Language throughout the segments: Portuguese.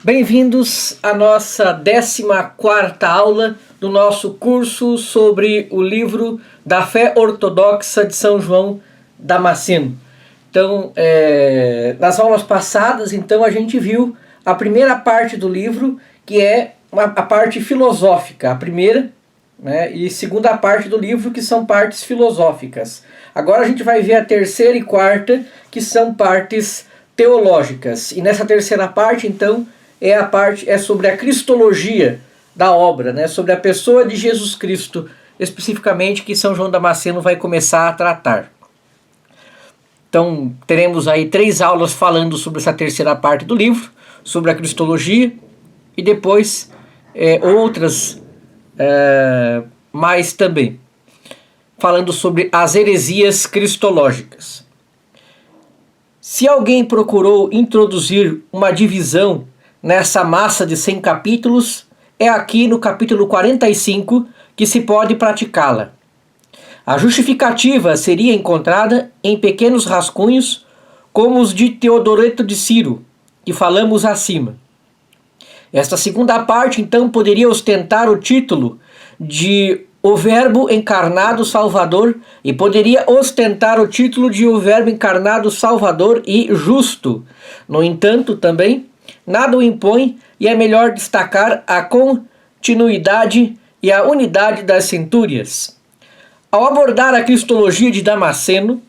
Bem-vindos à nossa 14ª aula do nosso curso sobre o livro da Fé Ortodoxa de São João Damasceno. Então, nas aulas passadas, a gente viu a primeira parte do livro, que é a parte filosófica, a primeira, né, e segunda parte do livro, que são partes filosóficas. Agora a gente vai ver a terceira e quarta, que são partes teológicas. E nessa terceira parte, então, é sobre a cristologia da obra, né, sobre a pessoa de Jesus Cristo, especificamente, que São João Damasceno vai começar a tratar. Então, teremos aí 3 aulas falando sobre essa terceira parte do livro, sobre a cristologia, e depois outras mais também, falando sobre as heresias cristológicas. Se alguém procurou introduzir uma divisão nessa massa de 100 capítulos, é aqui no capítulo 45 que se pode praticá-la. A justificativa seria encontrada em pequenos rascunhos, como os de Teodoreto de Ciro, que falamos acima. Esta segunda parte, então, poderia ostentar o título de O Verbo Encarnado Salvador e poderia ostentar o título de O Verbo Encarnado Salvador e Justo. No entanto, também, nada o impõe e é melhor destacar a continuidade e a unidade das centúrias. Ao abordar a cristologia de Damasceno,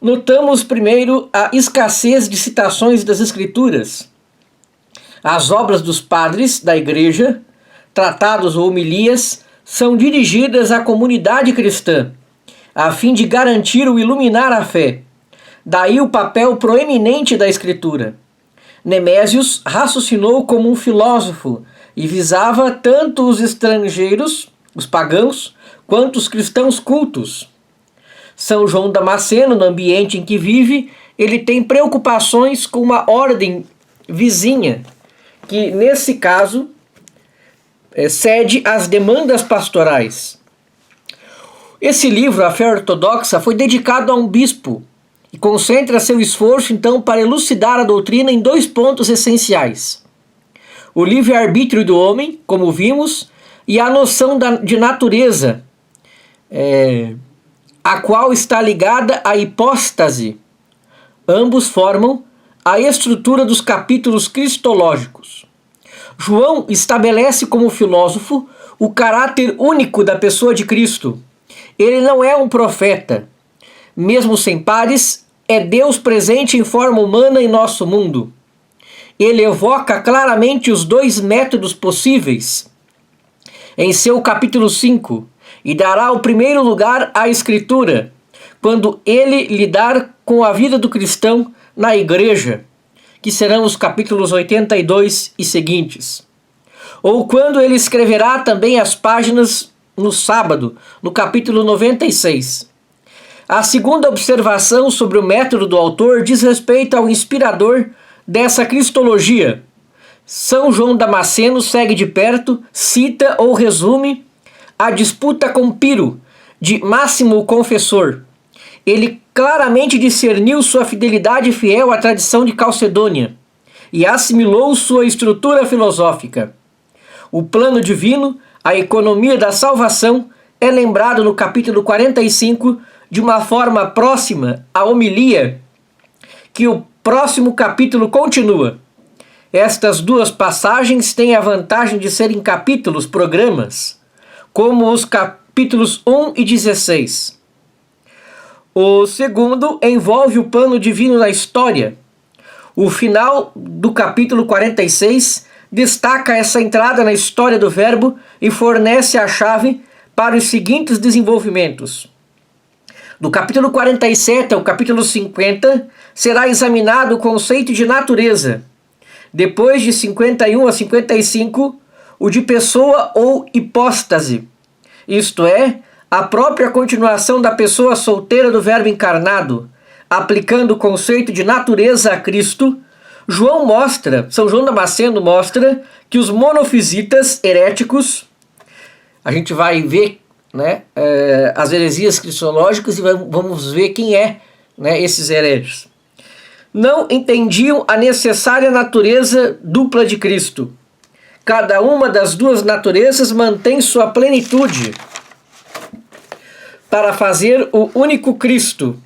notamos primeiro a escassez de citações das Escrituras. As obras dos padres da Igreja, tratados ou homilias, são dirigidas à comunidade cristã, a fim de garantir ou iluminar a fé. Daí o papel proeminente da Escritura. Nemésios raciocinou como um filósofo e visava tanto os estrangeiros, os pagãos, quanto os cristãos cultos. São João Damasceno, no ambiente em que vive, ele tem preocupações com uma ordem vizinha, que nesse caso cede às demandas pastorais. Esse livro, A Fé Ortodoxa, foi dedicado a um bispo e concentra seu esforço então para elucidar a doutrina em 2 pontos essenciais: o livre-arbítrio do homem, como vimos, e a noção de natureza, a qual está ligada à hipóstase. Ambos formam a estrutura dos capítulos cristológicos. João estabelece como filósofo o caráter único da pessoa de Cristo. Ele não é um profeta. Mesmo sem pares, é Deus presente em forma humana em nosso mundo. Ele evoca claramente os 2 métodos possíveis em seu capítulo 5 e dará o primeiro lugar à Escritura, quando ele lidar com a vida do cristão na igreja, que serão os capítulos 82 e seguintes. Ou quando ele escreverá também as páginas no sábado, no capítulo 96. A segunda observação sobre o método do autor diz respeito ao inspirador dessa cristologia. São João Damasceno segue de perto, cita ou resume a disputa com Piro, de Máximo o Confessor. Ele claramente discerniu sua fidelidade fiel à tradição de Calcedônia e assimilou sua estrutura filosófica. O plano divino, a economia da salvação, é lembrado no capítulo 45 de uma forma próxima à homilia, que o próximo capítulo continua. Estas 2 passagens têm a vantagem de serem capítulos, programas, como os capítulos 1 e 16. O segundo envolve o plano divino na história. O final do capítulo 46 destaca essa entrada na história do Verbo e fornece a chave para os seguintes desenvolvimentos. Do capítulo 47 ao capítulo 50 será examinado o conceito de natureza. Depois de 51 a 55, o de pessoa ou hipóstase, isto é, a própria continuação da pessoa solteira do Verbo encarnado, aplicando o conceito de natureza a Cristo. São João Damasceno mostra que os monofisitas heréticos, a gente vai ver, as heresias cristológicas e vamos ver quem esses hereges. não entendiam a necessária natureza dupla de Cristo. Cada uma das duas naturezas mantém sua plenitude para fazer o único Cristo.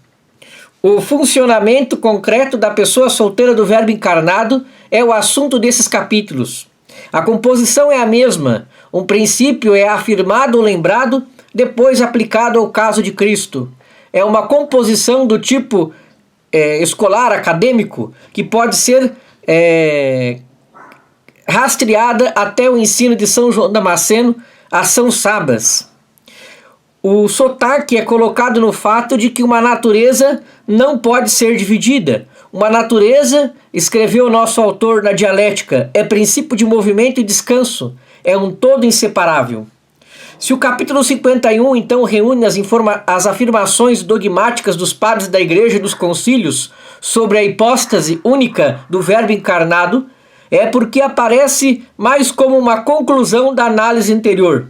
O funcionamento concreto da pessoa solteira do Verbo encarnado é o assunto desses capítulos. A composição é a mesma. Um princípio é afirmado ou lembrado, depois aplicado ao caso de Cristo. É uma composição do tipo escolar, acadêmico, que pode ser rastreada até o ensino de São João Damasceno a São Sabas. O sotaque é colocado no fato de que uma natureza não pode ser dividida. Uma natureza, escreveu o nosso autor na Dialética, é princípio de movimento e descanso, é um todo inseparável. Se o capítulo 51 então reúne as afirmações dogmáticas dos padres da Igreja e dos concílios sobre a hipóstase única do Verbo encarnado, é porque aparece mais como uma conclusão da análise anterior.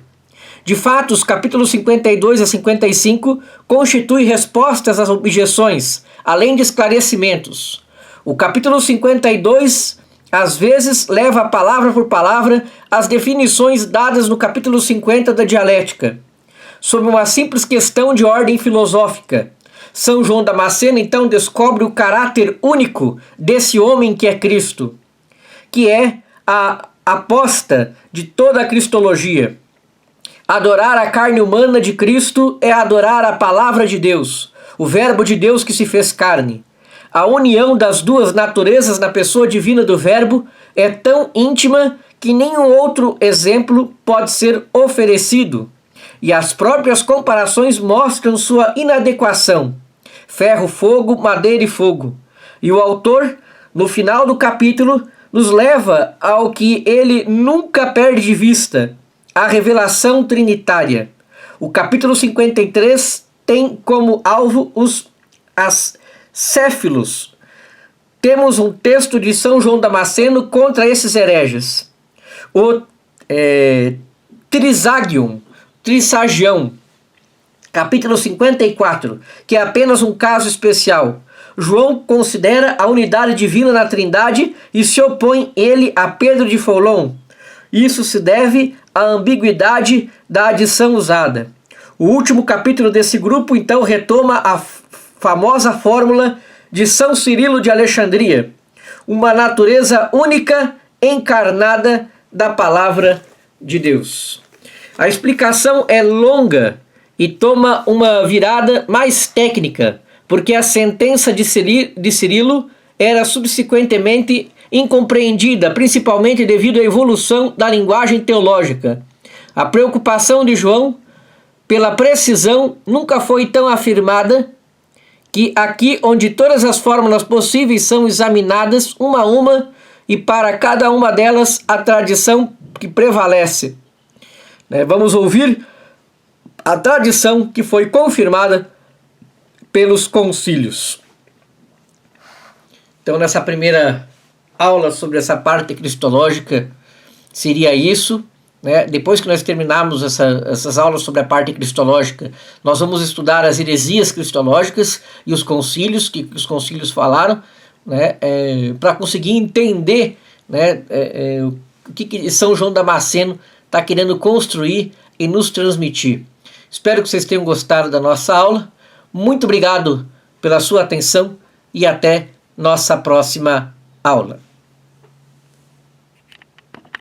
De fato, os capítulos 52 a 55 constituem respostas às objeções, além de esclarecimentos. O capítulo 52, às vezes, leva palavra por palavra as definições dadas no capítulo 50 da Dialética, sobre uma simples questão de ordem filosófica. São João Damasceno, então, descobre o caráter único desse homem que é Cristo, que é a aposta de toda a cristologia. Adorar a carne humana de Cristo é adorar a palavra de Deus, o Verbo de Deus que se fez carne. A união das duas naturezas na pessoa divina do Verbo é tão íntima que nenhum outro exemplo pode ser oferecido. E as próprias comparações mostram sua inadequação. Ferro, fogo, madeira e fogo. E o autor, no final do capítulo, nos leva ao que ele nunca perde de vista: a revelação trinitária. O capítulo 53 tem como alvo as céfilos. Temos um texto de São João Damasceno contra esses hereges. O Trisagion, capítulo 54, que é apenas um caso especial. João considera a unidade divina na Trindade e se opõe ele a Pedro de Foulon. Isso se deve à ambiguidade da adição usada. O último capítulo desse grupo, então, retoma a famosa fórmula de São Cirilo de Alexandria: uma natureza única encarnada da palavra de Deus. A explicação é longa e toma uma virada mais técnica, porque a sentença de Cirilo era subsequentemente incompreendida, principalmente devido à evolução da linguagem teológica. A preocupação de João pela precisão nunca foi tão afirmada que aqui, onde todas as fórmulas possíveis são examinadas uma a uma, e para cada uma delas a tradição que prevalece. Vamos ouvir a tradição que foi confirmada pelos concílios. Então, nessa primeira aula sobre essa parte cristológica, seria isso. Depois que nós terminarmos essas aulas sobre a parte cristológica, nós vamos estudar as heresias cristológicas e os concílios, que os concílios falaram, para conseguir entender o que São João Damasceno está querendo construir e nos transmitir. Espero que vocês tenham gostado da nossa aula. Muito obrigado pela sua atenção e até nossa próxima aula.